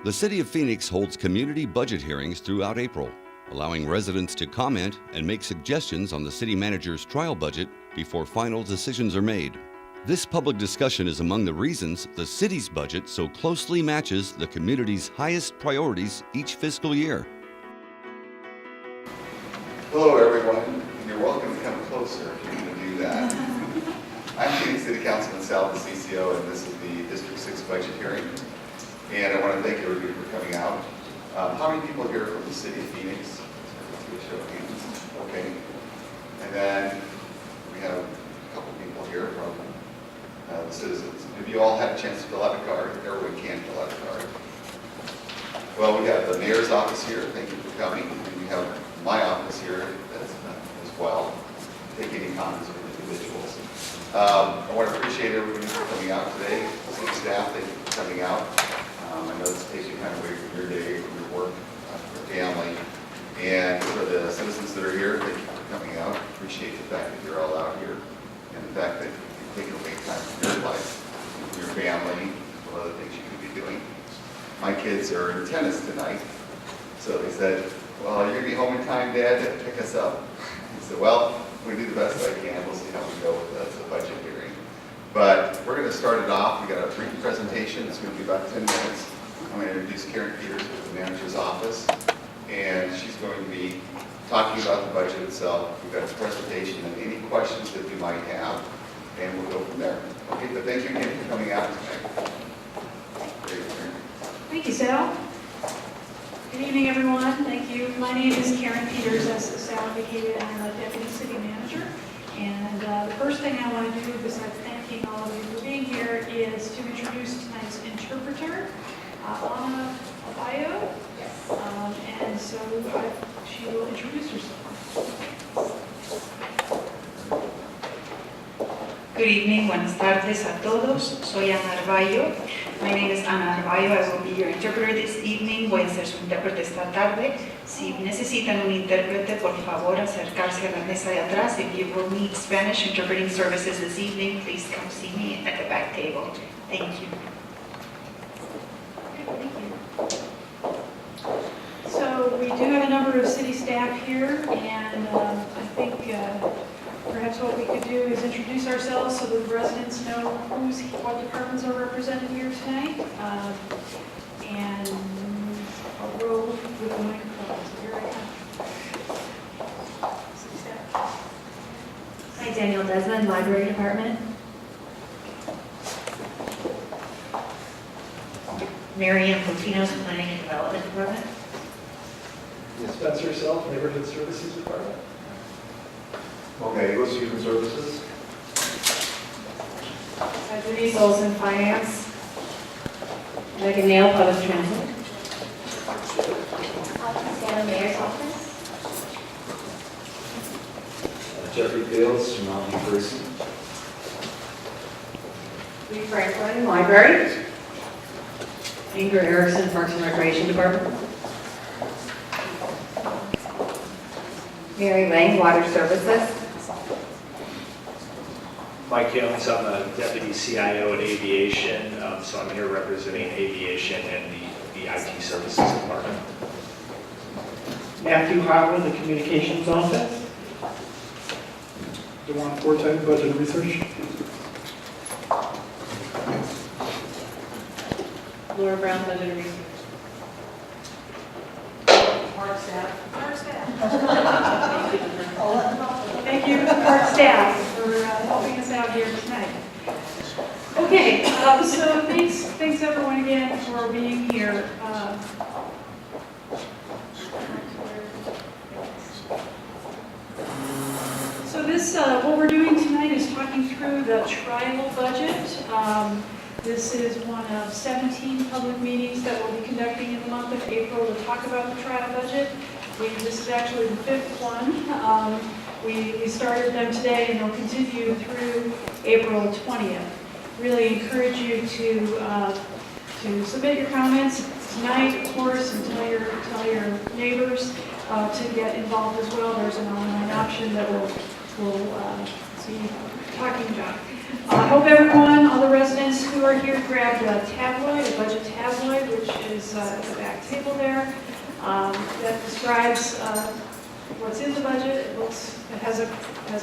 The City of Phoenix holds community budget hearings throughout April, allowing residents to comment and make suggestions on the city manager's trial budget before final decisions are made. This public discussion is among the reasons the city's budget so closely matches the community's highest priorities each fiscal year. Hello everyone, you're welcome to come closer if you want to do that. I'm Phoenix City Councilman Sal, the CCO, and this is the District 6 budget hearing. And I want to thank everybody for coming out. How many people here from the city of Phoenix? Let's do a show of hands. Okay. And then we have a couple people here from the citizens. Have you all had a chance to fill out a card? Everyone can fill out a card. Well, we have the mayor's office here. Thank you for coming. And we have my office here as well. Take any comments from individuals. I want to appreciate everybody for coming out today. City staff, thank you for coming out. I know this takes you kind of away from your day, from your work, your family. And for the citizens that are here, thank you for coming out. Appreciate the fact that you're all out here and the fact that you've taken away time from your life, from your family, and other things you could be doing. My kids are in tennis tonight, so they said, well, you're going to be home in time, Dad, to pick us up. I said, well, I'm going to do the best I can. We'll see how we go with the budget hearing. But we're going to start it off. We've got a brief presentation. It's going to be about 10 minutes. I'm going to introduce Karen Peters with the manager's office, and she's going to be talking about the budget itself. We've got a presentation and any questions that you might have, and we'll go from there. Okay, but thank you again for coming out tonight. Great, Karen. Thank you, Sal. Good evening, everyone. Thank you. My name is Karen Peters, as Sal indicated. I'm a deputy city manager. And the first thing I want to do, besides thanking all of you for being here, is to introduce tonight's interpreter, Anna Arbayo. Yes. And so she will introduce herself. Good evening, buenas tardes a todos. Soy Ana Arbayo. My name is Ana Arbayo. I will be your interpreter this evening. Voy a ser su intérprete esta tarde. Si necesitan un intérprete, por favor, acercarse a la mesa de atrás. If you will need Spanish interpreting services this evening, please come see me at the back table. Thank you. Thank you. So we do have a number of city staff here, and I think perhaps what we could do is introduce ourselves so that the residents know what departments are represented here tonight. And I'll roll with the microphone. So here I come. City staff. Hi, Daniel Desmond, Library Department. Marianne Potinos, Planning and Development Department. Spencer Self, Neighborhood Services Department. Okay, go Student Services. Denise Olson, Finance. Megan Nail, Public Transit. Santa Mayor's Office. Jeffrey Fields, Mountain Person. Lee Franklin, Library. Ingrid Erickson, Parks and Recreation Department. Mary Lang, Water Services. Mike Jones, I'm a Deputy CIO at Aviation, so I'm here representing Aviation and the IT Services Department. Matthew Howland, the Communications Office. Dewan Forte, Budget and Research. Laura Brown, Budget and Research. Park staff. Park staff. Thank you, park staff, for helping us out here tonight. Okay, so thanks everyone again for being here. So this, what we're doing tonight is talking through the trial budget. This is one of 17 public meetings that we'll be conducting in the month of April to talk about the trial budget. This is actually the 5th one. We started them today and they'll continue through April 20th. Really encourage you to submit your comments tonight, of course, and tell your neighbors to get involved as well. There's an online option that we'll be talking about. I hope everyone, all the residents who are here, grabbed a tabloid, a budget tabloid, which is at the back table there. That describes what's in the budget. It has a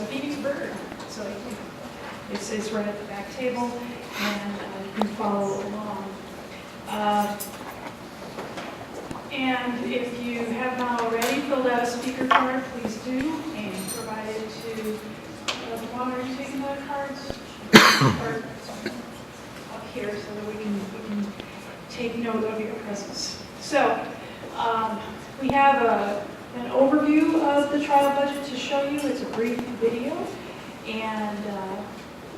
Phoenix bird, so it's right at the back table, and you can follow along. And if you have not already filled out a speaker card, please do, and provide it to, Juan, are you taking that cards? Or up here, so that we can take note of your presence. So, we have an overview of the trial budget to show you. It's a brief video, and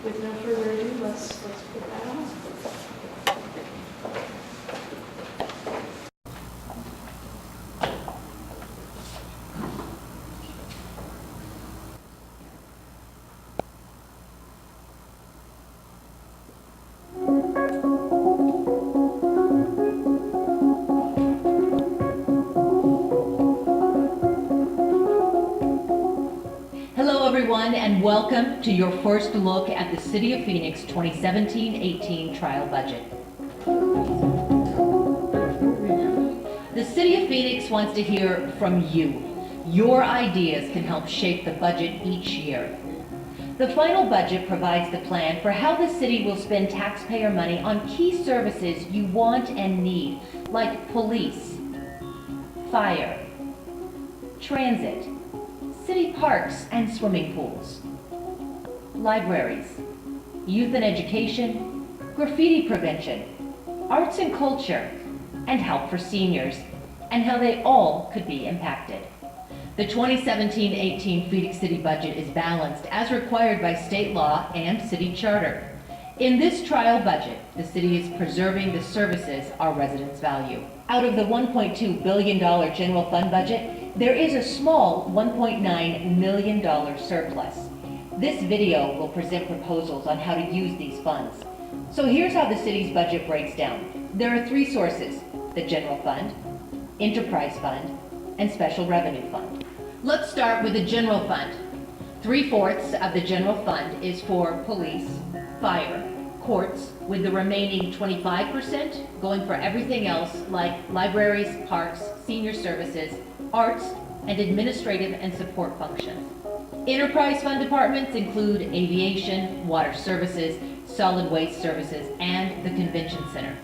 with no further ado, let's put that on. Hello everyone, and welcome to your first look at the City of Phoenix 2017-18 trial budget. The City of Phoenix wants to hear from you. Your ideas can help shape the budget each year. The final budget provides the plan for how the city will spend taxpayer money on key services you want and need, like police, fire, transit, city parks and swimming pools, libraries, youth and education, graffiti prevention, arts and culture, and help for seniors, and how they all could be impacted. The 2017-18 Phoenix City budget is balanced as required by state law and city charter. In this trial budget, the city is preserving the services our residents value. Out of the $1.2 billion general fund budget, there is a small $1.9 million surplus. This video will present proposals on how to use these funds. So here's how the city's budget breaks down. There are three sources: the general fund, enterprise fund, and special revenue fund. Let's start with the general fund. 3/4 of the general fund is for police, fire, courts, with the remaining 25% going for everything else like libraries, parks, senior services, arts, and administrative and support functions. Enterprise fund departments include aviation, water services, solid waste services, and the convention center.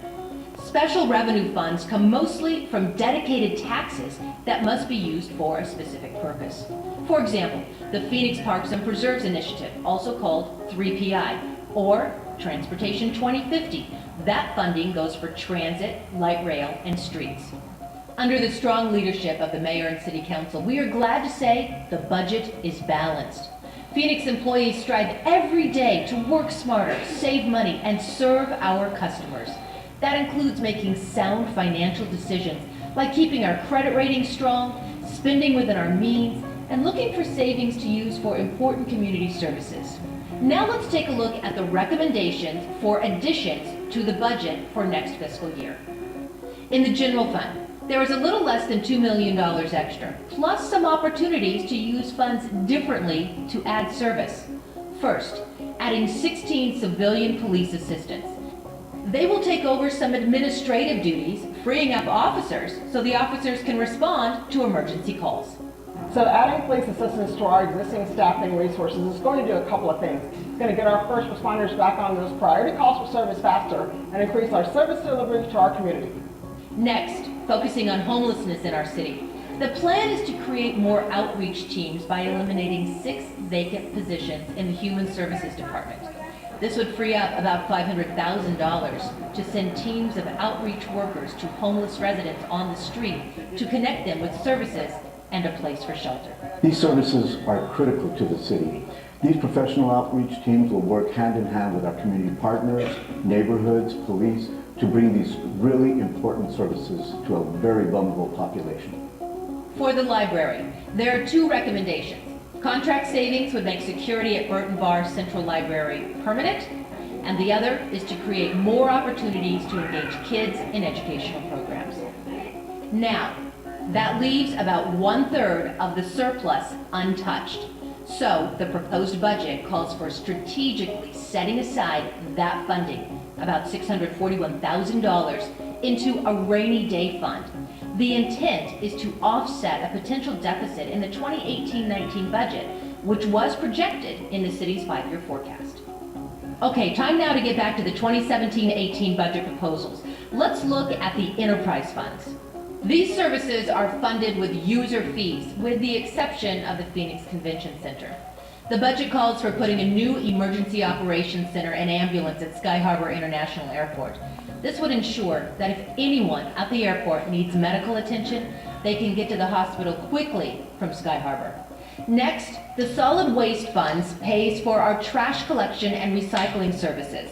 Special revenue funds come mostly from dedicated taxes that must be used for a specific purpose. For example, the Phoenix Parks and Preserves Initiative, also called 3PI, or Transportation 2050. That funding goes for transit, light rail, and streets. Under the strong leadership of the Mayor and City Council, we are glad to say the budget is balanced. Phoenix employees strive every day to work smarter, save money, and serve our customers. That includes making sound financial decisions, like keeping our credit rating strong, spending within our means, and looking for savings to use for important community services. Now let's take a look at the recommendations for additions to the budget for next fiscal year. In the general fund, there is a little less than $2 million extra, plus some opportunities to use funds differently to add service. First, adding 16 civilian police assistants. They will take over some administrative duties, freeing up officers so the officers can respond to emergency calls. So adding police assistance to our existing staffing resources is going to do a couple of things. It's going to get our first responders back on those priority calls for service faster and increase our service delivery to our community. Next, focusing on homelessness in our city. The plan is to create more outreach teams by eliminating 6 vacant positions in the Human Services Department. This would free up about $500,000 to send teams of outreach workers to homeless residents on the street to connect them with services and a place for shelter. These services are critical to the city. These professional outreach teams will work hand in hand with our community partners, neighborhoods, police, to bring these really important services to a very vulnerable population. For the library, there are 2 recommendations. Contract savings would make security at Burton Barr Central Library permanent, and the other is to create more opportunities to engage kids in educational programs. Now, that leaves about 1/3 of the surplus untouched. So the proposed budget calls for strategically setting aside that funding, about $641,000, into a rainy day fund. The intent is to offset a potential deficit in the 2018-19 budget, which was projected in the city's 5-year forecast. Okay, time now to get back to the 2017-18 budget proposals. Let's look at the enterprise funds. These services are funded with user fees, with the exception of the Phoenix Convention Center. The budget calls for putting a new emergency operations center and ambulance at Sky Harbor International Airport. This would ensure that if anyone at the airport needs medical attention, they can get to the hospital quickly from Sky Harbor. Next, the solid waste funds pays for our trash collection and recycling services.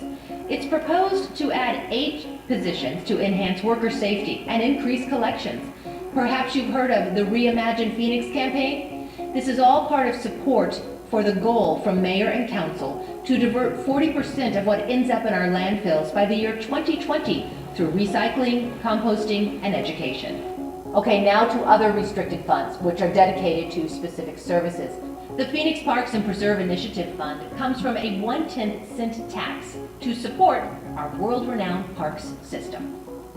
It's proposed to add 8 positions to enhance worker safety and increase collections. Perhaps you've heard of the Reimagine Phoenix campaign? This is all part of support for the goal from mayor and council to divert 40% of what ends up in our landfills by the year 2020 through recycling, composting, and education. Okay, now to other restricted funds, which are dedicated to specific services. The Phoenix Parks and Preserve Initiative Fund comes from a 1/10 cent tax to support our world-renowned parks system.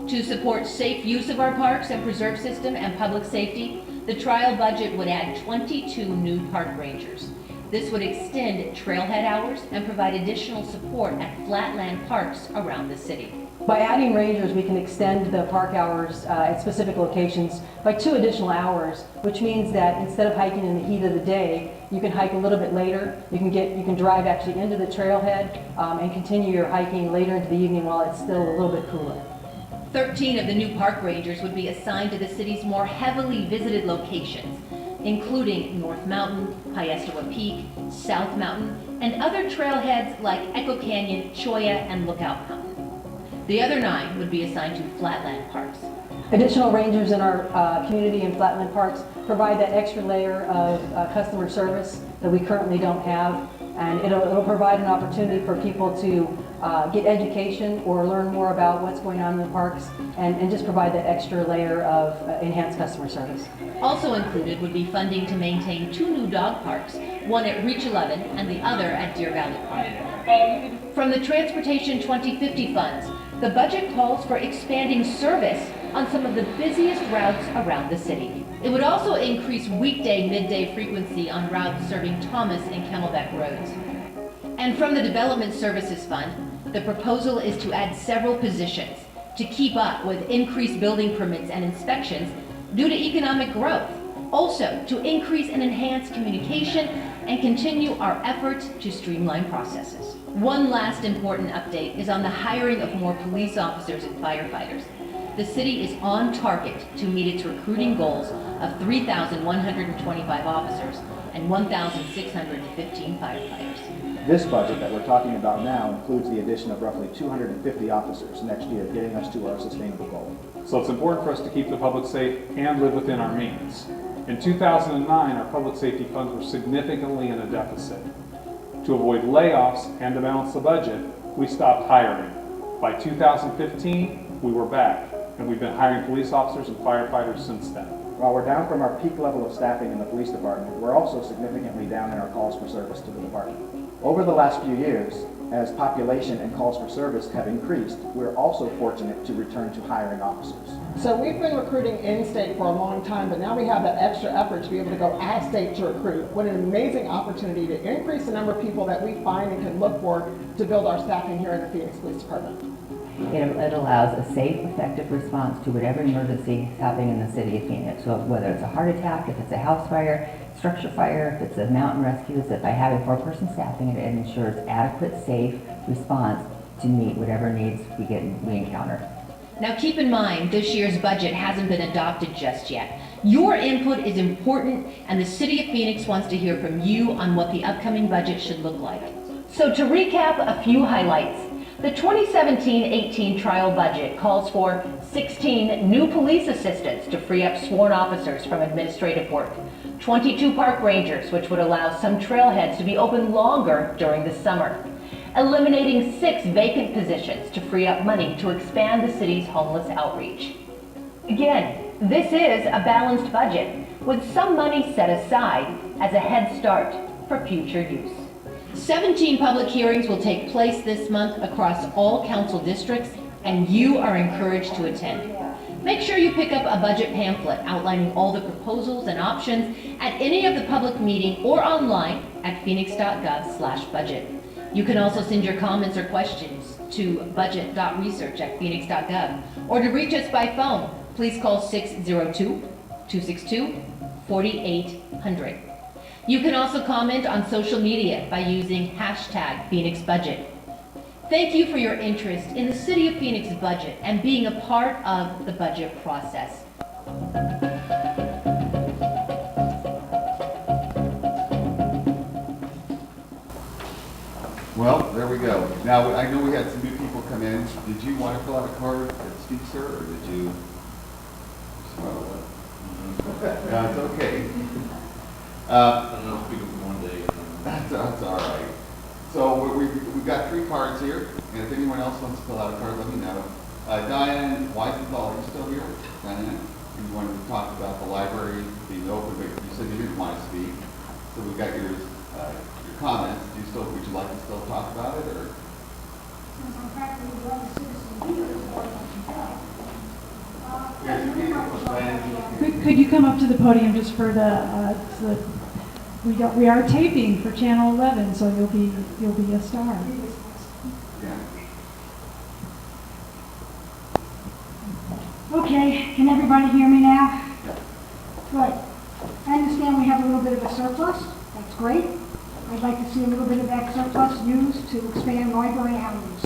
To support safe use of our parks and preserve system and public safety, the trial budget would add 22 new park rangers. This would extend trailhead hours and provide additional support at flatland parks around the city. By adding rangers, we can extend the park hours at specific locations by 2 additional hours, which means that instead of hiking in the heat of the day, you can hike a little bit later. You can drive actually into the trailhead and continue your hiking later into the evening while it's still a little bit cooler. 13 of the new park rangers would be assigned to the city's more heavily visited locations, including North Mountain, Piestewa Peak, South Mountain, and other trailheads like Echo Canyon, Cholla, and Lookout Mountain. The other 9 would be assigned to flatland parks. Additional rangers in our community and flatland parks provide that extra layer of customer service that we currently don't have, and it'll provide an opportunity for people to get education or learn more about what's going on in the parks and just provide that extra layer of enhanced customer service. Also included would be funding to maintain 2 new dog parks, one at Reach 11 and the other at Deer Valley Park. From the Transportation 2050 funds, the budget calls for expanding service on some of the busiest routes around the city. It would also increase weekday midday frequency on routes serving Thomas and Camelback roads. And from the Development Services Fund, the proposal is to add several positions to keep up with increased building permits and inspections due to economic growth. Also, to increase and enhance communication and continue our efforts to streamline processes. One last important update is on the hiring of more police officers and firefighters. The city is on target to meet its recruiting goals of 3,125 officers and 1,615 firefighters. This budget that we're talking about now includes the addition of roughly 250 officers next year, getting us to our sustainable goal. So it's important for us to keep the public safe and live within our means. In 2009, our public safety funds were significantly in a deficit. To avoid layoffs and to balance the budget, we stopped hiring. By 2015, we were back, and we've been hiring police officers and firefighters since then. While we're down from our peak level of staffing in the police department, we're also significantly down in our calls for service to the department. Over the last few years, as population and calls for service have increased, we're also fortunate to return to hiring officers. So we've been recruiting in-state for a long time, but now we have that extra effort to be able to go out-of-state to recruit. What an amazing opportunity to increase the number of people that we find and can look for to build our staffing here in the Phoenix Police Department. It allows a safe, effective response to whatever emergency is happening in the city of Phoenix. So whether it's a heart attack, if it's a house fire, structure fire, if it's a mountain rescue, is that by having 4-person staffing, it ensures adequate, safe response to meet whatever needs we encounter. Now keep in mind, this year's budget hasn't been adopted just yet. Your input is important, and the City of Phoenix wants to hear from you on what the upcoming budget should look like. So to recap a few highlights, the 2017-18 trial budget calls for 16 new police assistants to free up sworn officers from administrative work, 22 park rangers, which would allow some trailheads to be open longer during the summer, eliminating 6 vacant positions to free up money to expand the city's homeless outreach. Again, this is a balanced budget with some money set aside as a head start for future use. 17 public hearings will take place this month across all council districts and you are encouraged to attend. Make sure you pick up a budget pamphlet outlining all the proposals and options at any of the public meeting or online at phoenix.gov/budget. You can also send your comments or questions to budget.research@phoenix.gov, or to reach us by phone, please call 602-262-4800. You can also comment on social media by using #PhoenixBudget. Thank you for your interest in the City of Phoenix budget and being a part of the budget process. Well, there we go. Now, I know we had some new people come in. Did you want to fill out a card that speaks, sir, or did you? No, it's okay. I don't know, speak of one day. That's all right. So we've got 3 cards here, and if anyone else wants to fill out a card, let me know. Diane Weisenthal, are you still here? Diane, you wanted to talk about the library being open, but you said you didn't want to speak. So we got your comments. Would you like to still talk about it, or? Could you come up to the podium just for we are taping for Channel 11, so you'll be a star. Okay, can everybody hear me now? Good. I understand we have a little bit of a surplus. That's great. I'd like to see a little bit of that surplus used to expand library hours.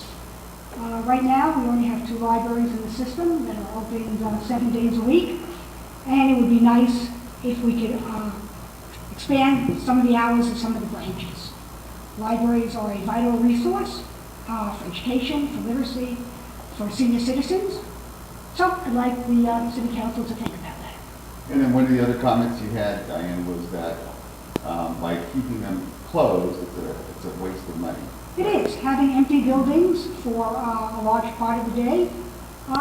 Right now, we only have 2 libraries in the system that are open 7 days a week, and it would be nice if we could expand some of the hours of some of the branches. Libraries are a vital resource for education, for literacy, for senior citizens. So I'd like the City Council to think about that. And then one of the other comments you had, Diane, was that by keeping them closed, it's a waste of money. It is. Having empty buildings for a large part of the day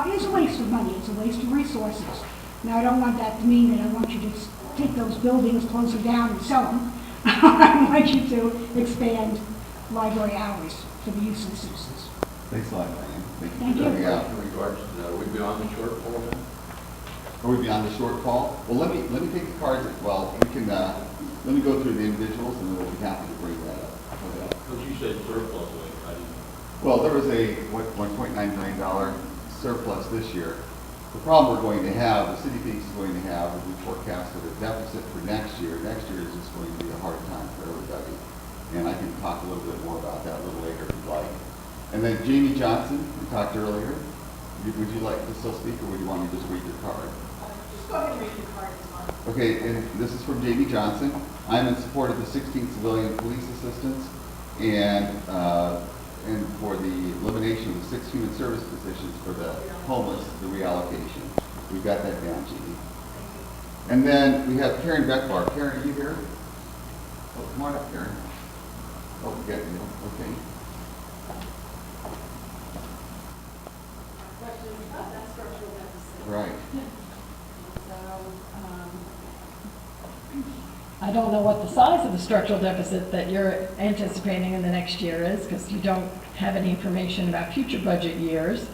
is a waste of money. It's a waste of resources. Now, I don't want that to mean that I want you to take those buildings, close them down, and sell them. I want you to expand library hours for the use of the citizens. Thanks a lot, Diane. Thank Thank you for coming you. out. In regards to, are we beyond the shortfall now? Are we beyond the shortfall? Well, let me take the cards. Well, we can. Let me go through the individuals, and then we'll be happy to bring that up. Because you said surplus, I didn't. Well, there was a $1.9 million surplus this year. The problem we're going to have, the city thinks is going to have, is we forecasted a deficit for next year. Next year is just going to be a hard time for everybody. And I can talk a little bit more about that a little later if you'd like. And then Jamie Johnson, we talked earlier. Would you like to still speak, or would you want me to just read your card? Just go ahead and read your card. Okay, and this is from Jamie Johnson. I'm in support of the 16 civilian police assistants and for the elimination of the 6 human service positions for the homeless, the reallocation. We've got that down, Jamie. And then we have Karen Beckbar. Karen, are you here? Oh, come on up, Karen. Oh, we got you. Okay. Right. I don't know what the size of the structural deficit that you're anticipating in the next year is, because you don't have any information about future budget years.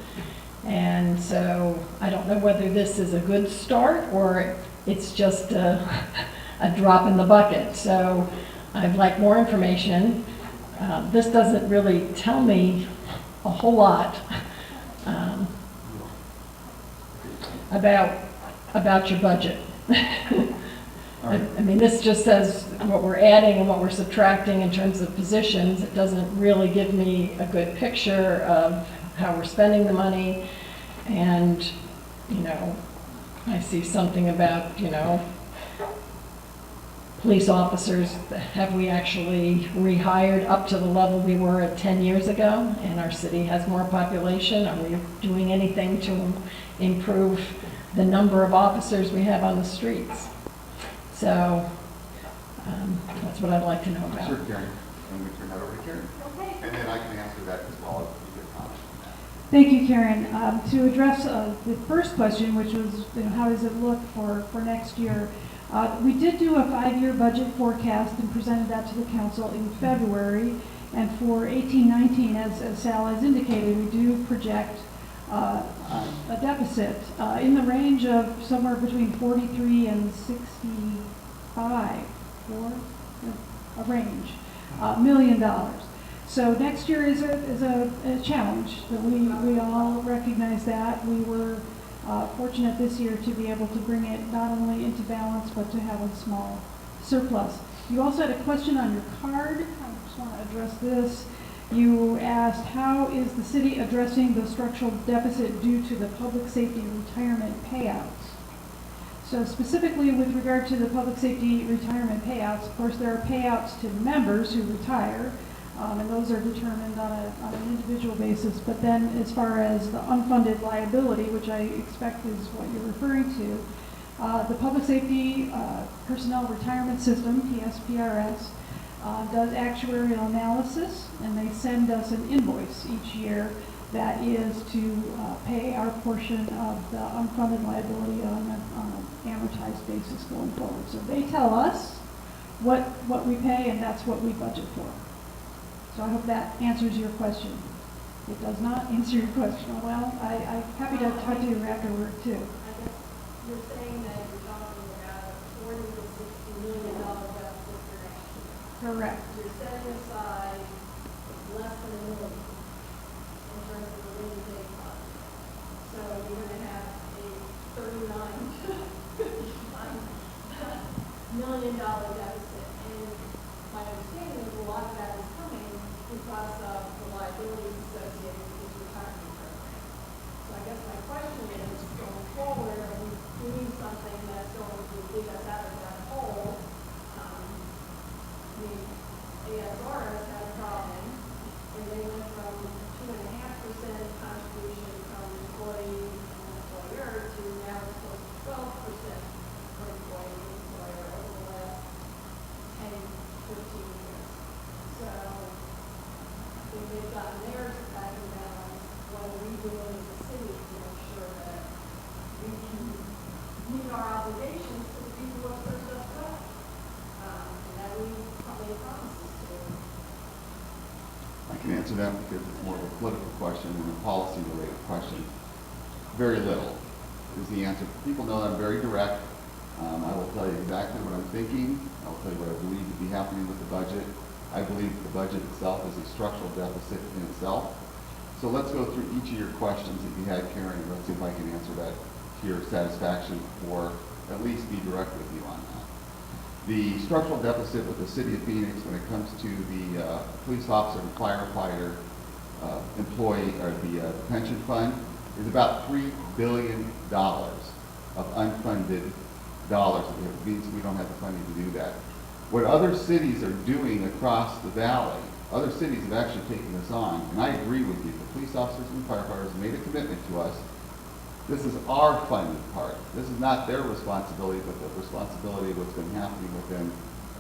And so I don't know whether this is a good start or it's just a drop in the bucket. So I'd like more information. This doesn't really tell me a whole lot about your budget. I mean, this just says what we're adding and what we're subtracting in terms of positions. It doesn't really give me a good picture of how we're spending the money. And, you know, I see something about, you know, police officers. Have we actually rehired up to the level we were at 10 years ago? And our city has more population. Are we doing anything to improve the number of officers we have on the streets? So that's what I'd like to know about. Sure, Karen. And we turn that over to Karen. Okay. And then I can answer that as well if you get comments on that. Thank you, Karen. To address the first question, which was, you know, how does it look for next year? We did do a 5-year budget forecast and presented that to the council in February. And for 18-19, as Sal has indicated, we do project a deficit in the range of somewhere between 43 and 65, a range, $1 million. So next year is a challenge. That we all recognize that. We were fortunate this year to be able to bring it not only into balance, but to have a small surplus. You also had a question on your card. I just want to address this. You asked, how is the city addressing the structural deficit due to the public safety retirement payouts? So specifically with regard to the public safety retirement payouts, of course, there are payouts to members who retire, and those are determined on an individual basis. But then as far as the unfunded liability, which I expect is what you're referring to, the Public Safety Personnel Retirement System, PSPRS, does actuarial analysis, and they send us an invoice each year that is to pay our portion of the unfunded liability on an amortized basis going forward. So they tell us what we pay, and that's what we budget for. So I hope that answers your question. If it does not answer your question, well, I'm happy to talk to you afterward too. You're saying that you're talking about a $40 to $60 million deficit for next year. Correct. You're setting aside less than $1 million in terms of the rainy day fund. So you're going to have a $39 million deficit. And my understanding is a lot of that is coming because of the liabilities associated with this retirement program. So I guess my question is, going forward, are we doing something that's going to get us out of that hole? ASRS had a problem, and they went from 2.5% contribution from employee and employer to now it's close to 12% for employee and employer over the last 10, 15 years. So if they've gotten theirs back in balance, what are we doing as a city to make sure that we can meet our obligations to the people who have served us well? And that we probably promises to. I can answer that because it's more of a political question than a policy-related question. Very little is the answer. People know I'm very direct. I will tell you exactly what I'm thinking. I will tell you what I believe to be happening with the budget. I believe the budget itself is a structural deficit in itself. So let's go through each of your questions that you had, Karen, and let's see if I can answer that to your satisfaction, or at least be direct with you on that. The structural deficit with the city of Phoenix when it comes to the police officer and firefighter employee, or the pension fund, is about $3 billion of unfunded dollars. It means we don't have the funding to do that. What other cities are doing across the valley, other cities have actually taken this on, and I agree with you. The police officers and firefighters made a commitment to us. This is our funded part. This is not their responsibility, but the responsibility of what's been happening within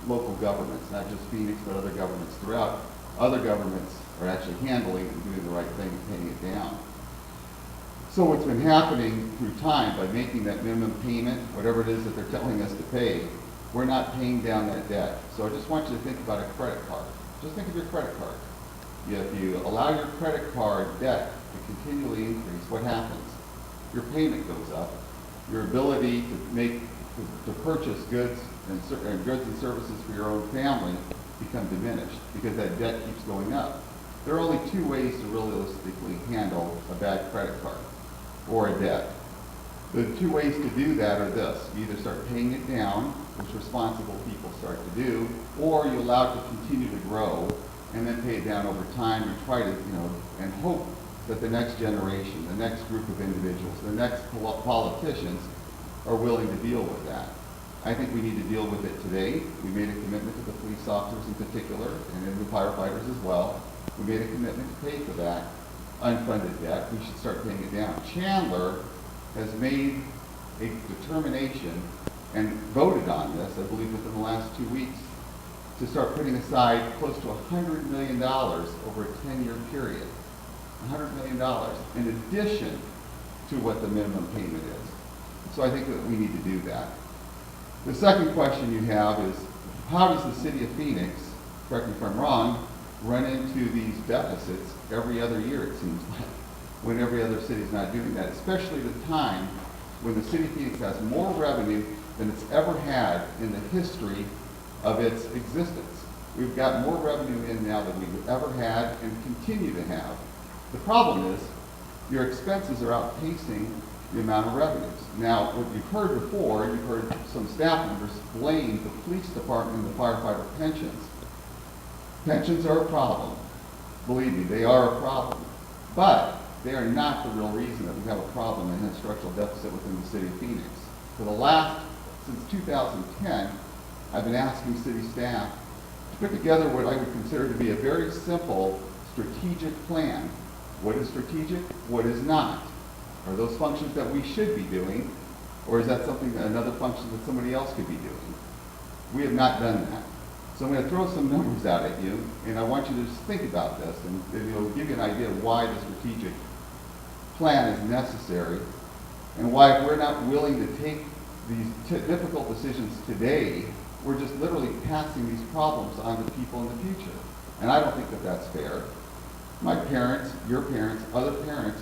local governments, not just Phoenix, but other governments throughout. Other governments are actually handling it and doing the right thing and paying it down. So what's been happening through time, by making that minimum payment, whatever it is that they're telling us to pay, we're not paying down that debt. So I just want you to think about a credit card. Just think of your credit card. If you allow your credit card debt to continually increase, what happens? Your payment goes up. Your ability to purchase goods and services for your own family become diminished because that debt keeps going up. There are only two ways to realistically handle a bad credit card or a debt. The two ways to do that are this. You either start paying it down, which responsible people start to do, or you allow it to continue to grow and then pay it down over time and try to, and hope that the next generation, the next group of individuals, the next politicians are willing to deal with that. I think we need to deal with it today. We made a commitment to the police officers in particular, and then the firefighters as well. We made a commitment to pay for that unfunded debt. We should start paying it down. Chandler has made a determination and voted on this, I believe within the last 2 weeks, to start putting aside close to $100 million over a 10-year period. $100 million in addition to what the minimum payment is. So I think that we need to do that. The second question you have is, how does the city of Phoenix, correct me if I'm wrong, run into these deficits every other year, it seems like? when every other city's not doing that, especially at a time when the city of Phoenix has more revenue than it's ever had in the history of its existence. We've got more revenue in now than we've ever had and continue to have. The problem is your expenses are outpacing the amount of revenues. Now, what you've heard before, you've heard some staff members blame the police department and the firefighter pensions. Pensions are a problem. Believe me, they are a problem. But they are not the real reason that we have a problem and a structural deficit within the city of Phoenix. Since 2010, I've been asking city staff to put together what I would consider to be a very simple strategic plan. What is strategic? What is not? Are those functions that we should be doing, or is that another function that somebody else could be doing? We have not done that. So I'm going to throw some numbers out at you, and I want you to just think about this, and it'll give you an idea of why the strategic plan is necessary, and why if we're not willing to take these difficult decisions today, we're just literally passing these problems on to people in the future. And I don't think that that's fair. My parents, your parents, other parents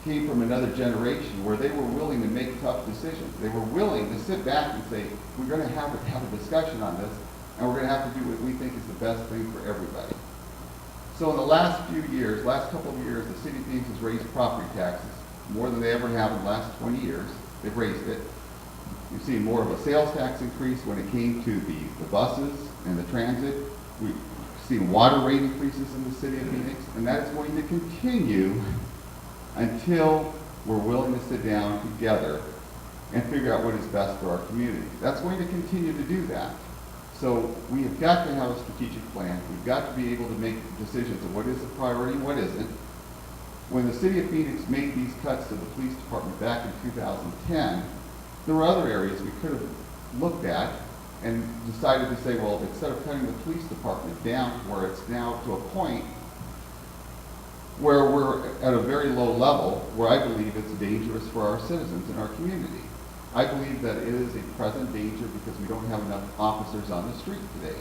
came from another generation where they were willing to make tough decisions. They were willing to sit back and say, we're going to have a discussion on this, and we're going to have to do what we think is the best thing for everybody. So in the last couple of years, the city of Phoenix has raised property taxes more than they ever have in the last 20 years. They've raised it. We've seen more of a sales tax increase when it came to the buses and the transit. We've seen water rate increases in the city of Phoenix, and that is going to continue until we're willing to sit down together and figure out what is best for our community. That's going to continue to do that. So we have got to have a strategic plan. We've got to be able to make decisions of what is a priority and what isn't. When the city of Phoenix made these cuts to the police department back in 2010, there were other areas we could have looked at and decided to say, well, instead of cutting the police department down to where it's now to a point where we're at a very low level, where I believe it's dangerous for our citizens in our community. I believe that it is a present danger because we don't have enough officers on the street today.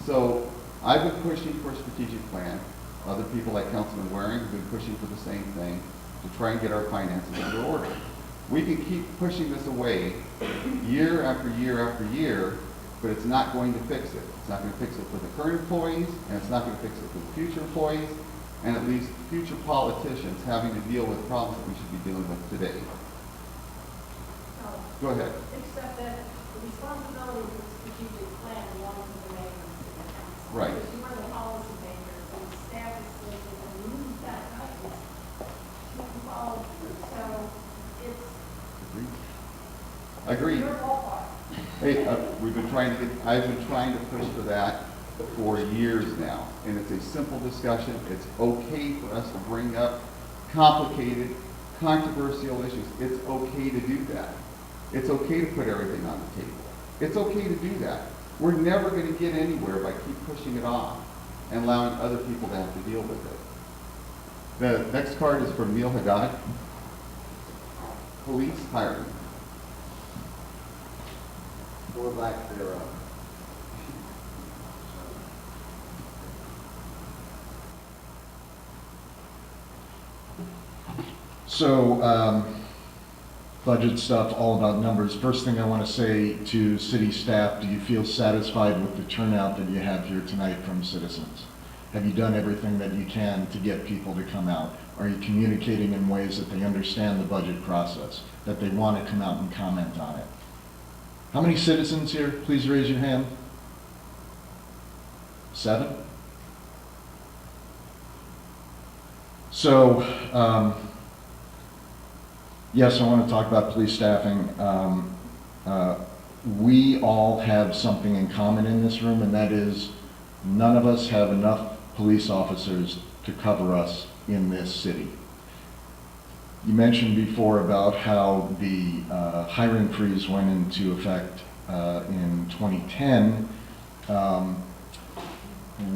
So I've been pushing for a strategic plan. Other people like Councilman Waring have been pushing for the same thing to try and get our finances into order. We can keep pushing this away year after year after year, but it's not going to fix it. It's not going to fix it for the current employees, and it's not going to fix it for the future employees, and at least future politicians having to deal with problems that we should be dealing with today. Go ahead. Except that the responsibility for the strategic plan belongs to the mayor and city council. Right. Because you are the policy makers, and the staff is supposed to lose that guidance to follow through. So it's Agreed. your ballpark. Hey, I've been trying to push for that for years now, and it's a simple discussion. It's okay for us to bring up complicated, controversial issues. It's okay to do that. It's okay to put everything on the table. It's okay to do that. We're never going to get anywhere by keep pushing it off and allowing other people to have to deal with it. The next card is from Neil Haddad. Police hiring. Or lack thereof. So, budget stuff, all about numbers. First thing I want to say to city staff, do you feel satisfied with the turnout that you have here tonight from citizens? Have you done everything that you can to get people to come out? Are you communicating in ways that they understand the budget process, that they want to come out and comment on it? How many citizens here? Please raise your hand. 7? So, yes, I want to talk about police staffing. We all have something in common in this room, and that is none of us have enough police officers to cover us in this city. You mentioned before about how the hiring freeze went into effect in 2010.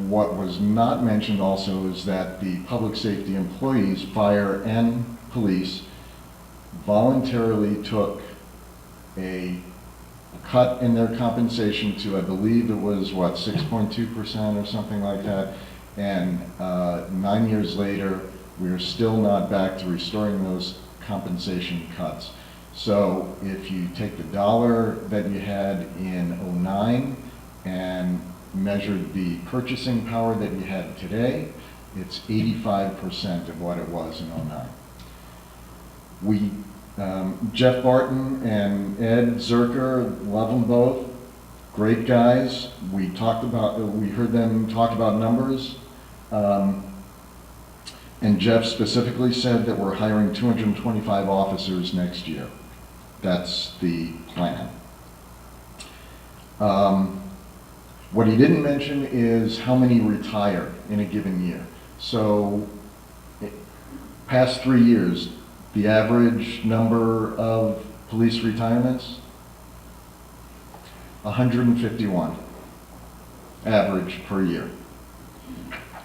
What was not mentioned also is that the public safety employees, fire and police, voluntarily took a cut in their compensation to, I believe it was, 6.2% or something like that. And 9 years later, We are still not back to restoring those compensation cuts. So if you take the dollar that you had in '09 and measured the purchasing power that you have today, it's 85% of what it was in '09. Jeff Barton and Ed Zerker, love them both, great guys. We heard them talk about numbers. And Jeff specifically said that we're hiring 225 officers next year. That's the plan. What he didn't mention is how many retire in a given year. So, past 3 years, the average number of police retirements, 151 average per year.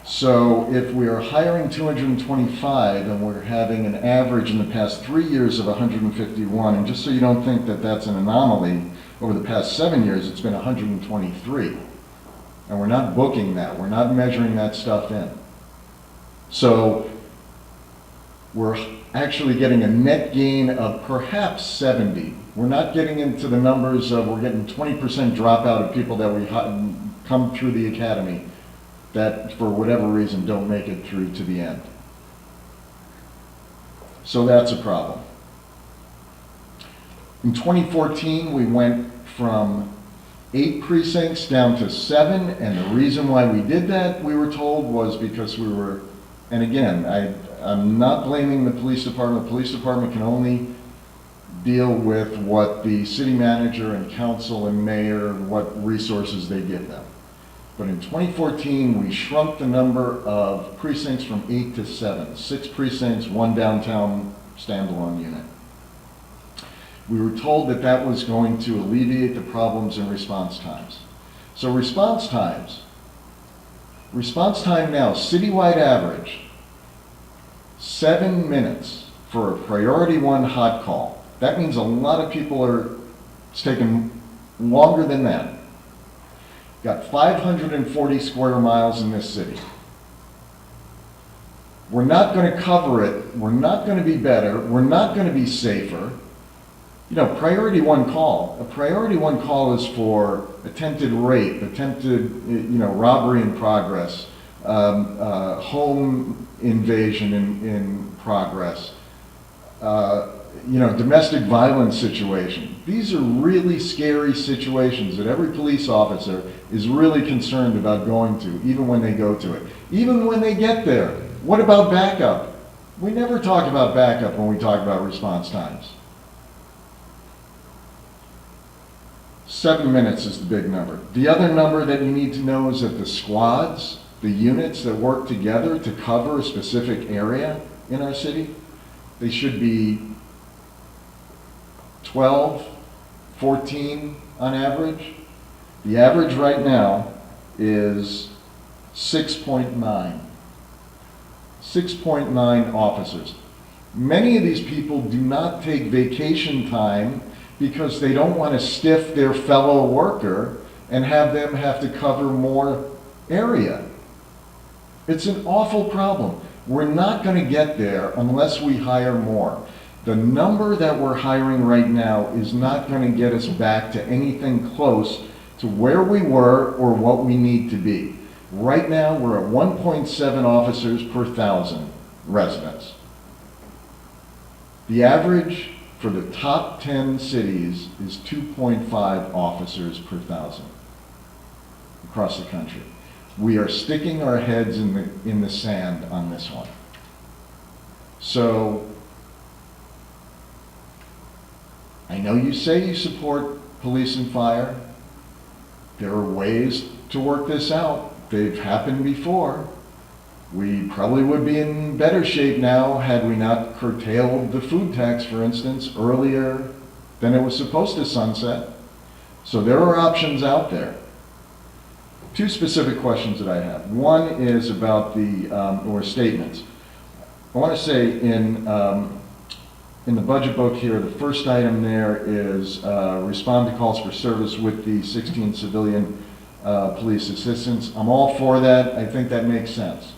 So if we are hiring 225 and we're having an average in the past 3 years of 151, and just so you don't think that that's an anomaly, over the past 7 years it's been 123. And we're not booking that, we're not measuring that stuff in. So we're actually getting a net gain of perhaps 70. We're not getting into the numbers of we're getting 20% dropout of people that we come through the academy that for whatever reason don't make it through to the end. So that's a problem. In 2014, we went from 8 precincts down to 7, and the reason why we did that, we were told, was because we were, and again, I'm not blaming the police department. The police department can only deal with what the city manager and council and mayor, what resources they give them. But in 2014, we shrunk the number of precincts from 8 to 7. 6 precincts, 1 downtown standalone unit. We were told that that was going to alleviate the problems in response times. So response time now, citywide average, 7 minutes for a priority 1 hot call. That means a lot of people it's taking longer than that. Got 540 square miles in this city. We're not going to cover it. We're not going to be better. We're not going to be safer. You know, priority 1 call. A priority 1 call is for attempted rape, attempted, robbery in progress, home invasion in progress, domestic violence situation. These are really scary situations that every police officer is really concerned about going to, even when they go to it. Even when they get there, what about backup? We never talk about backup when we talk about response times. 7 minutes is the big number. The other number that you need to know is that the squads, the units that work together to cover a specific area in our city, they should be 12, 14 on average. The average right now is 6.9. 6.9 officers. Many of these people do not take vacation time because they don't want to stiff their fellow worker and have them have to cover more area. It's an awful problem. We're not going to get there unless we hire more. The number that we're hiring right now is not going to get us back to anything close to where we were or what we need to be. Right now, we're at 1.7 officers per 1,000 residents. The average for the top 10 cities is 2.5 officers per 1,000 across the country. We are sticking our heads in the sand on this one. So, I know you say you support police and fire. There are ways to work this out. They've happened before. We probably would be in better shape now had we not curtailed the food tax, for instance, earlier than it was supposed to sunset. So there are options out there. 2 specific questions that I have. One is about or statements. I want to say in the budget book here, the first item there is respond to calls for service with the 16 civilian police assistants. I'm all for that. I think that makes sense.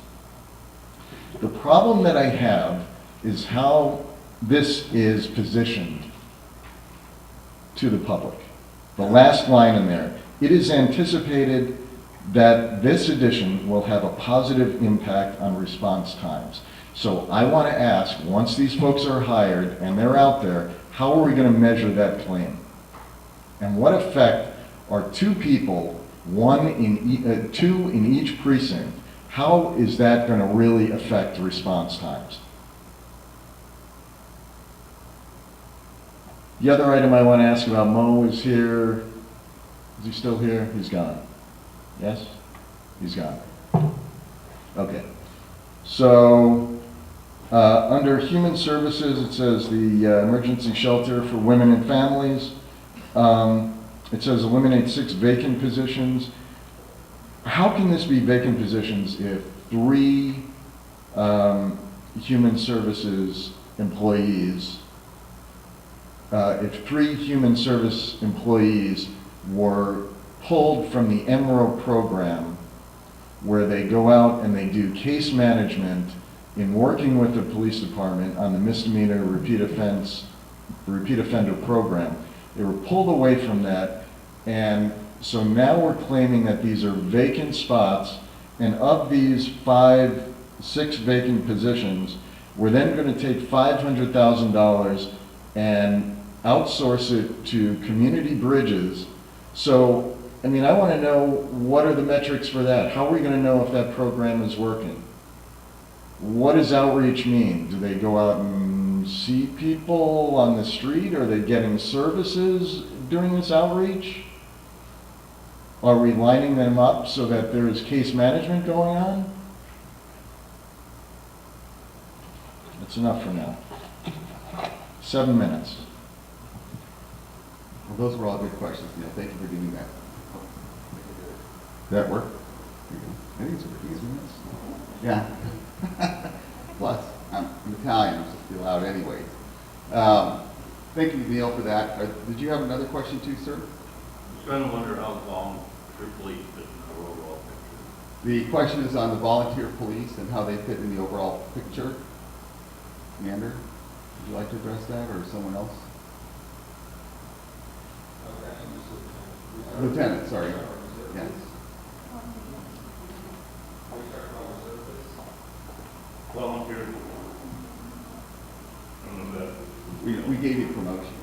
The problem that I have is how this is positioned to the public. The last line in there, it is anticipated that this addition will have a positive impact on response times. So I want to ask, once these folks are hired and they're out there, how are we going to measure that claim? And what effect are two people, two in each precinct, how is that going to really affect response times? The other item I want to ask about, Mo is here. Is he still here? He's gone. Yes? He's gone. Okay. So, under Human Services, it says the emergency shelter for women and families. It says eliminate 6 vacant positions. How can this be vacant positions if 3 Human Services employees, if 3 Human Service employees were pulled from the MRO program where they go out and they do case management in working with the police department on the misdemeanor repeat offender program. They were pulled away from that, and so now we're claiming that these are vacant spots, and of these 6 vacant positions, we're then going to take $500,000 and outsource it to Community Bridges. So, I mean, I want to know, what are the metrics for that? How are we going to know if that program is working? What does outreach mean? Do they go out and see people on the street? Are they getting services during this outreach? Are we lining them up so that there is case management going on? That's enough for now. 7 minutes. Well, those were all good questions, Neil. Thank you for doing that. Did that work? I think it's working, isn't it? Yeah. Plus, I'm Italian, I'm supposed to be loud anyways. Thank you, Neil, for that. Did you have another question too, sir? I was trying to wonder how volunteer police fit in the overall picture. The question is on the volunteer police and how they fit in the overall picture. Commander, would you like to address that, or someone else? Lieutenant, sorry. Yes. Volunteer. We gave you promotion.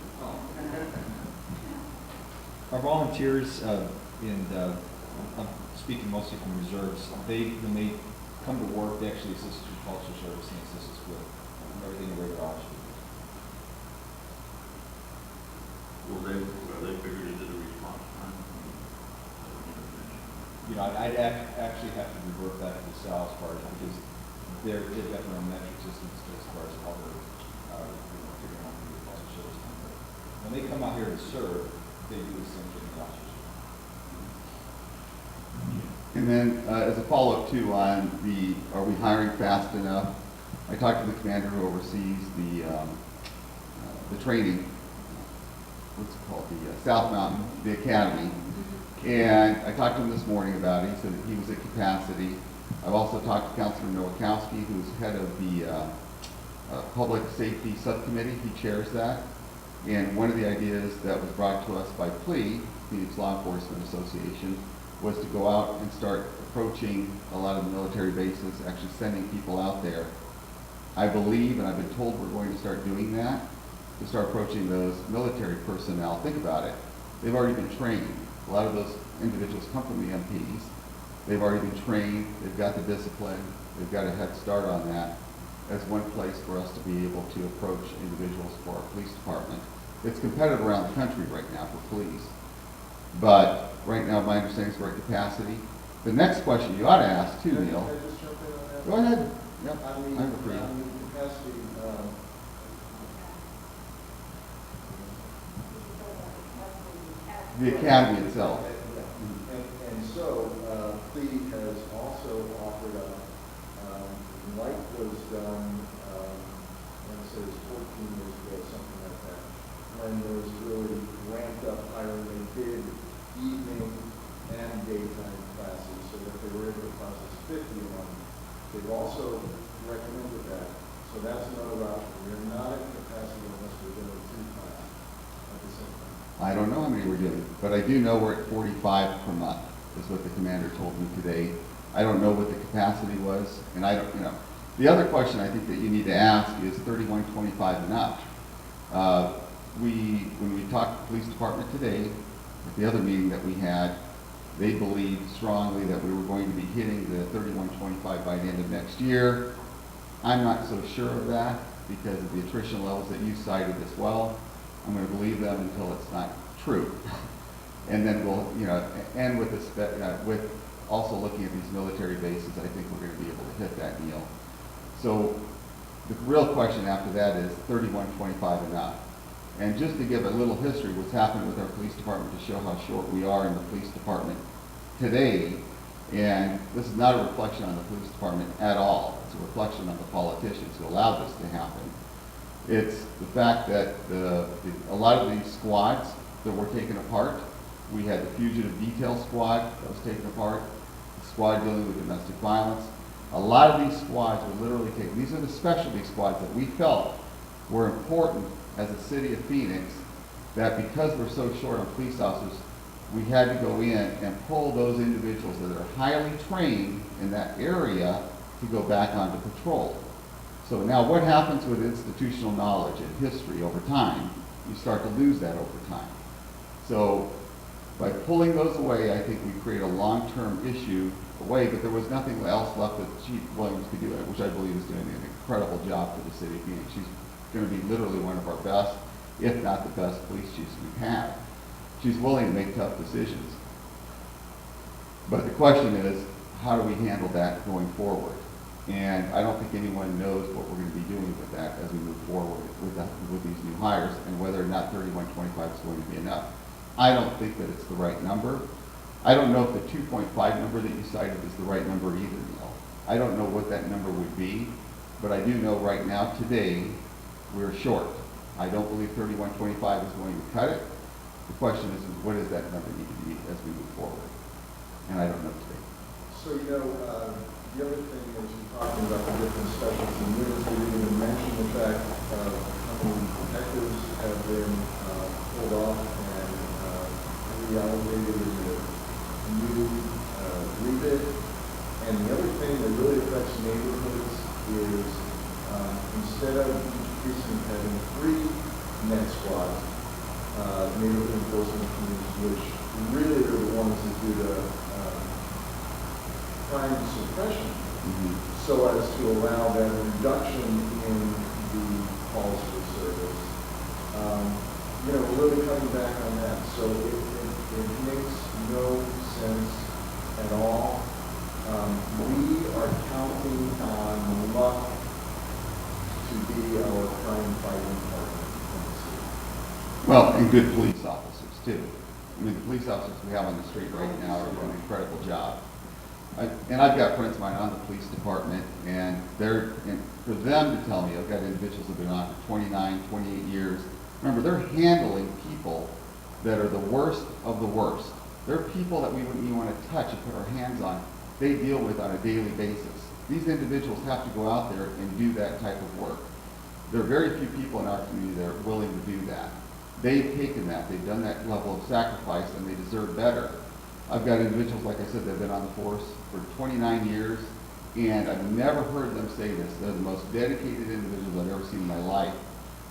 Our volunteers, and I'm speaking mostly from reserves, when they come to work, they actually assist with culture service and assist us with everything in regular office. Well, are they figured into the response time? You know, I'd actually have to revert back to the sales part because they've got their own metric systems as far as how they're figuring out the culture service time. But when they come out here to serve, they do the same thing as officers. And then, as a follow-up too on are we hiring fast enough? I talked to the commander who oversees the training, what's it called, the South Mountain, the academy. And I talked to him this morning about it. He said that he was at capacity. I've also talked to Councilor Nowakowski, who's head of the Public Safety Subcommittee. He chairs that. And one of the ideas that was brought to us by PLEA, Phoenix Law Enforcement Association, was to go out and start approaching a lot of the military bases, actually sending people out there. I believe, and I've been told we're going to start doing that, to start approaching those military personnel. Think about it. They've already been trained. A lot of those individuals come from the MPs. They've already been trained. They've got the discipline. They've got a head start on that as one place for us to be able to approach individuals for our police department. It's competitive around the country right now for police. But right now, my understanding is we're at capacity. The next question you ought to ask too, Neil. Can I just jump in on that? Go ahead. Yep. On I have a free. the capacity, The academy itself. And so, PLEA has also offered up, like was done, I want to say it was 14 years ago, something like that, when there was really ramped up hiring. They did evening and daytime classes so that they were able to process 50 a month. They've also recommended that. So that's another option. We're not at capacity unless we're doing 2 classes at the same time. I don't know how many we're doing, but I do know we're at 45 per month, is what the commander told me today. I don't know what the capacity was, and I don't, you know. The other question I think that you need to ask is 3125 enough? When we talked to the police department today, at the other meeting that we had, they believed strongly that we were going to be hitting the 3125 by the end of next year. I'm not so sure of that because of the attrition levels that you cited as well. I'm going to believe them until it's not true. And then we'll, you know, and with this, with also looking at these military bases, I think we're going to be able to hit that deal. So the real question after that is 3125 enough? And just to give a little history, what's happened with our police department to show how short we are in the police department today, and this is not a reflection on the police department at all. It's a reflection on the politicians who allowed this to happen. It's the fact that a lot of these squads that were taken apart, we had the fugitive detail squad that was taken apart, the squad dealing with domestic violence. A lot of these squads were literally taken. These are the specialty squads that we felt were important as a city of Phoenix, that because we're so short on police officers, we had to go in and pull those individuals that are highly trained in that area to go back onto patrol. So now what happens with institutional knowledge and history over time? You start to lose that over time. So by pulling those away, I think we create a long-term issue away, but there was nothing else left that Chief Williams could do, which I believe is doing an incredible job for the city of Phoenix. She's going to be literally one of our best, if not the best, police chiefs we've had. She's willing to make tough decisions. But the question is, how do we handle that going forward? And I don't think anyone knows what we're going to be doing with that as we move forward with these new hires, and whether or not 3125 is going to be enough. I don't think that it's the right number. I don't know if the 2.5 number that you cited is the right number either, Neil. I don't know what that number would be, but I do know right now, today, we're short. I don't believe 3125 is going to cut it. The question is what does that number need to be as we move forward? And I don't know today. So, you know, the other thing is you're talking about the different specialty units. We didn't even mention the fact of how many detectives have been pulled off and reallocated into a new rebid. And the other thing that really affects neighborhoods is instead of each precinct having 3 net squads, neighborhood enforcement teams, which really are the ones that do the crime suppression, so as to allow that reduction in the calls for service. You know, we're really cutting back on that. So it makes no sense at all. We are counting on luck to be our crime fighting partner in the city. Well, and good police officers too. I mean, the police officers we have on the street right now are doing an incredible job. And I've got friends of mine on the police department, and for them to tell me, I've got individuals that have been on for 29, 28 years. Remember, they're handling people that are the worst of the worst. They're people that we wouldn't even want to touch and put our hands on. They deal with on a daily basis. These individuals have to go out there and do that type of work. There are very few people in our community that are willing to do that. They've taken that, they've done that level of sacrifice, and they deserve better. I've got individuals, like I said, that have been on the force for 29 years, and I've never heard them say this. They're the most dedicated individuals I've ever seen in my life.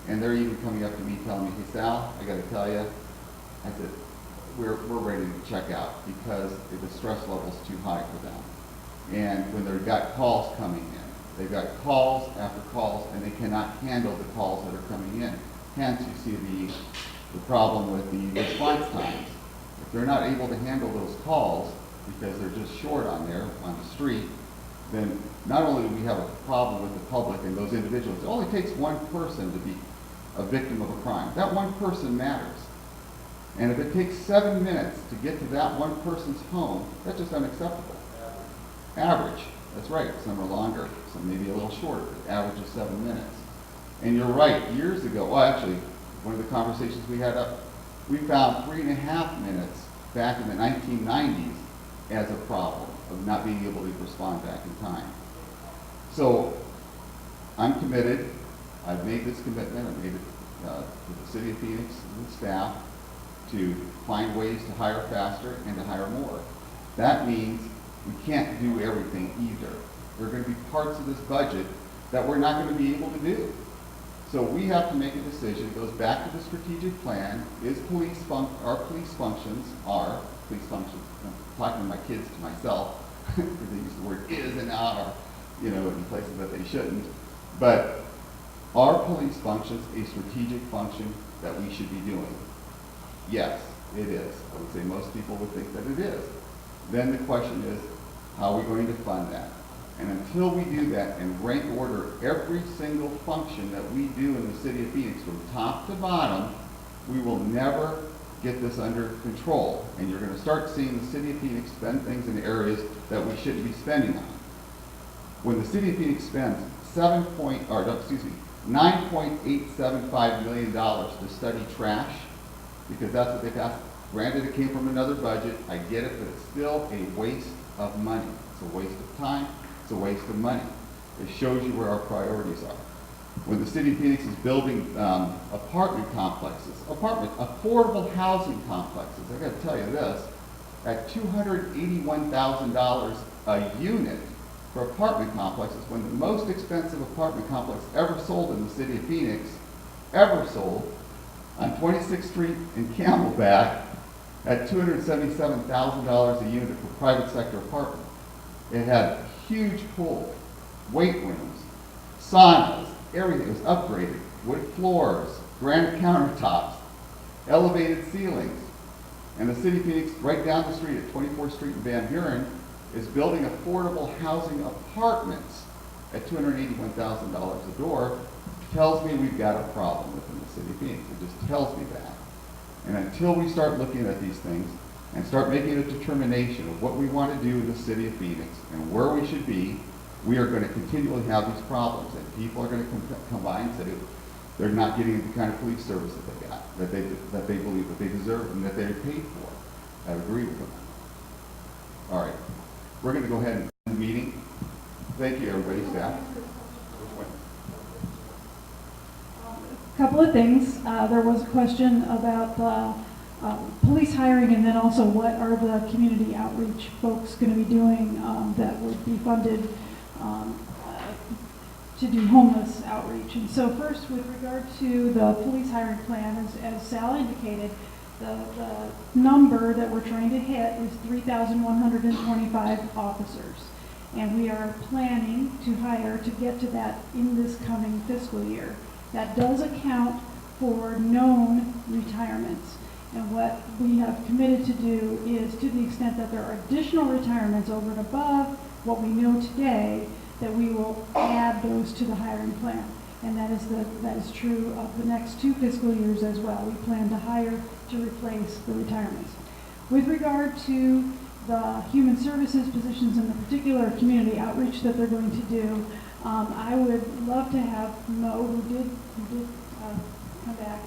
And they're even coming up to me telling me, hey Sal, I gotta tell you, I said, we're ready to check out because the stress level's too high for them. And when they've got calls coming in, they've got calls after calls, and they cannot handle the calls that are coming in. Hence, you see the problem with the response times. If they're not able to handle those calls because they're just short on the street, then not only do we have a problem with the public and those individuals, it only takes one person to be a victim of a crime. That one person matters. And if it takes 7 minutes to get to that one person's home, that's just unacceptable. Average. That's right. Some are longer, some maybe a little shorter. Average is 7 minutes. And you're right. Years ago, well, actually, one of the conversations we had up, we found 3.5 minutes back in the 1990s as a problem of not being able to respond back in time. So I'm committed, I've made this commitment, I've made it to the city of Phoenix and the staff to find ways to hire faster and to hire more. That means we can't do everything either. There are going to be parts of this budget that we're not going to be able to do. So we have to make a decision. It goes back to the strategic plan. Is our police functions, I'm talking to my kids, to myself, because they use the word is and are, in places that they shouldn't. But are police functions a strategic function that we should be doing? Yes, it is. I would say most people would think that it is. Then the question is, how are we going to fund that? And until we do that and rank order every single function that we do in the city of Phoenix from top to bottom, we will never get this under control. And you're going to start seeing the city of Phoenix spend things in areas that we shouldn't be spending on. When the city of Phoenix spends $9.875 million to study trash, because that's what they passed. Granted, it came from another budget. I get it, but it's still a waste of money. It's a waste of time. It's a waste of money. It shows you where our priorities are. When the city of Phoenix is building apartment complexes, affordable housing complexes, I got to tell you this, at $281,000 a unit for apartment complexes, when the most expensive apartment complex ever sold in the city of Phoenix, ever sold, on 26th Street in Camelback at $277,000 a unit for private sector apartment. It had huge pool, weight rooms, saunas, everything was upgraded, wood floors, granite countertops, elevated ceilings. And the city of Phoenix, right down the street at 24th Street in Van Buren, is building affordable housing apartments at $281,000 a door. Tells me we've got a problem within the city of Phoenix. It just tells me that. And until we start looking at these things and start making a determination of what we want to do in the city of Phoenix and where we should be, we are going to continually have these problems. And people are going to come by and say they're not getting the kind of police service that they got, that they believe that they deserve and that they're paid for. I agree with them. All right. We're going to go ahead and end the meeting. Thank you, everybody, staff. Couple of things. There was a question about police hiring, and then also what are the community outreach folks going to be doing that would be funded to do homeless outreach. And so first, with regard to the police hiring plan, as Sal indicated, the number that we're trying to hit is 3,125 officers. And we are planning to hire to get to that in this coming fiscal year. That does account for known retirements. And what we have committed to do is, to the extent that there are additional retirements over and above what we know today, that we will add those to the hiring plan. And that is true of the next 2 fiscal years as well. We plan to hire to replace the retirements. With regard to the human services positions and the particular community outreach that they're going to do, I would love to have Mo, who did come back,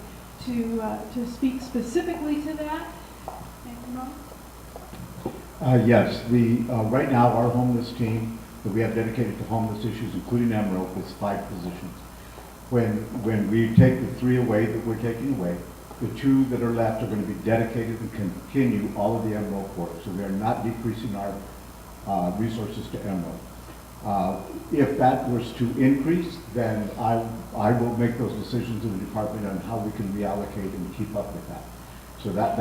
to speak specifically to that. Thank you, Mo. Yes, right now our homeless team that we have dedicated to homeless issues, including Emerald, is 5 positions. When we take the 3 away that we're taking away, the 2 that are left are going to be dedicated and continue all of the Emerald work. So we are not decreasing our resources to Emerald. If that was to increase, then I will make those decisions in the department on how we can reallocate and keep up with that. So that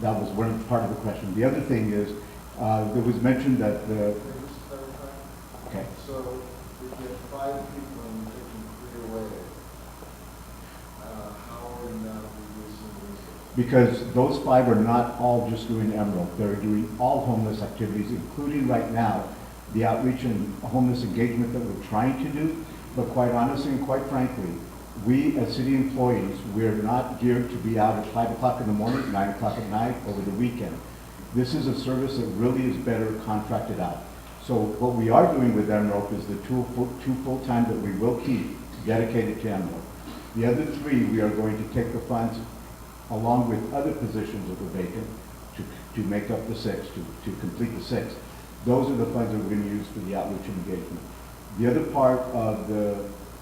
was one part of the question. The other thing is, there was mentioned that the... Okay. So we get 5 people and we're taking 3 away. How are we not reducing resources? Because those 5 are not all just doing Emerald. They're doing all homeless activities, including right now the outreach and homeless engagement that we're trying to do. But quite honestly and quite frankly, we as city employees, we're not geared to be out at 5 o'clock in the morning, 9 o'clock at night, over the weekend. This is a service that really is better contracted out. So what we are doing with Emerald is the 2 full-time that we will keep dedicated to Emerald. The other 3, we are going to take the funds along with other positions that are vacant to make up the 6, to complete the 6. Those are the funds that we're going to use for the outreach and engagement. The other part of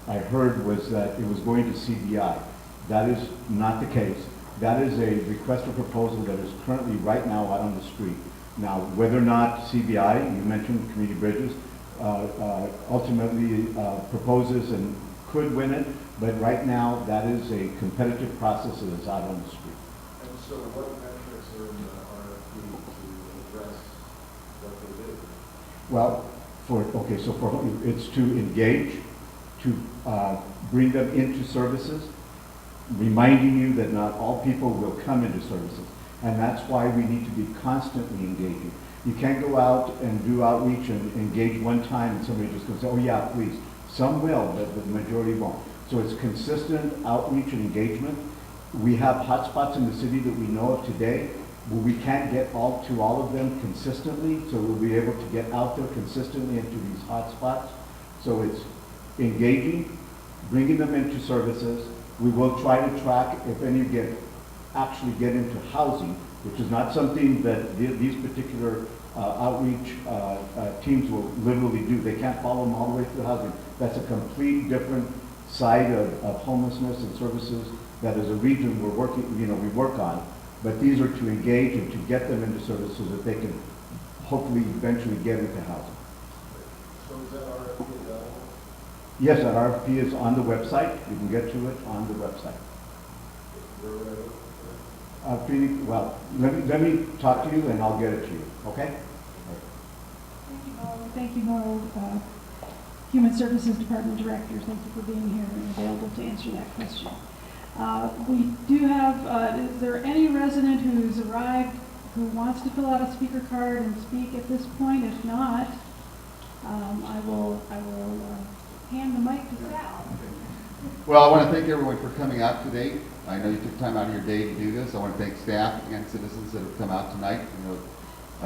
I heard was that it was going to CBI. That is not the case. That is a request for proposal that is currently right now out on the street. Now, whether or not CBI, you mentioned Community Bridges, ultimately proposes and could win it, but right now that is a competitive process that is out on the street. And so what metrics are in the RFP to address what they do? Well, it's to engage, to bring them into services, reminding you that not all people will come into services. And that's why we need to be constantly engaging. You can't go out and do outreach and engage one time and somebody just goes, oh yeah, please. Some will, but the majority won't. So it's consistent outreach and engagement. We have hotspots in the city that we know of today, where we can't get to all of them consistently, so we'll be able to get out there consistently into these hotspots. So it's engaging, bringing them into services. We will try to track if any actually get into housing, which is not something that these particular outreach teams will literally do. They can't follow them all the way through housing. That's a complete different side of homelessness and services that as a region we work on. But these are to engage and to get them into services so that they can hopefully eventually get into housing. So is that RFP available? Yes, that RFP is on the website. You can get to it on the website. Where would I look for it? Let me talk to you and I'll get it to you, okay? Thank you, Noel, Human Services Department Director. Thank you for being here and available to answer that question. We do have, is there any resident who's arrived who wants to fill out a speaker card and speak at this point? If not, I will hand the mic to Sal. Well, I want to thank everyone for coming out today. I know you took time out of your day to do this. I want to thank staff and citizens that have come out tonight. I know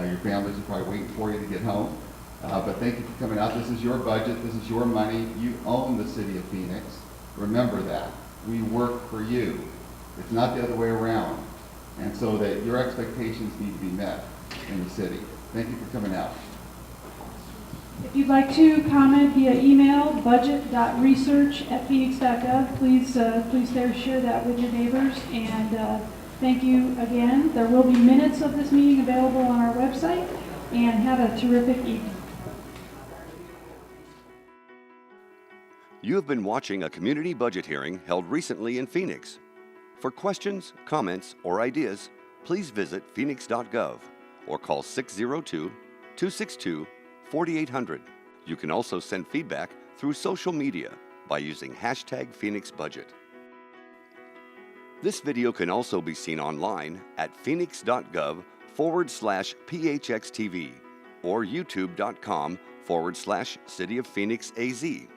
your families are probably waiting for you to get home. But thank you for coming out. This is your budget. This is your money. You own the city of Phoenix. Remember that. We work for you. It's not the other way around. And so that your expectations need to be met in the city. Thank you for coming out. If you'd like to comment via email, budget.research@phoenix.gov, please share that with your neighbors. And thank you again. There will be minutes of this meeting available on our website. And have a terrific evening. You have been watching a community budget hearing held recently in Phoenix. For questions, comments, or ideas, please visit phoenix.gov or call 602-262-4800. You can also send feedback through social media by using #PhoenixBudget. This video can also be seen online at phoenix.gov/PHXTV or youtube.com/City of Phoenix AZ.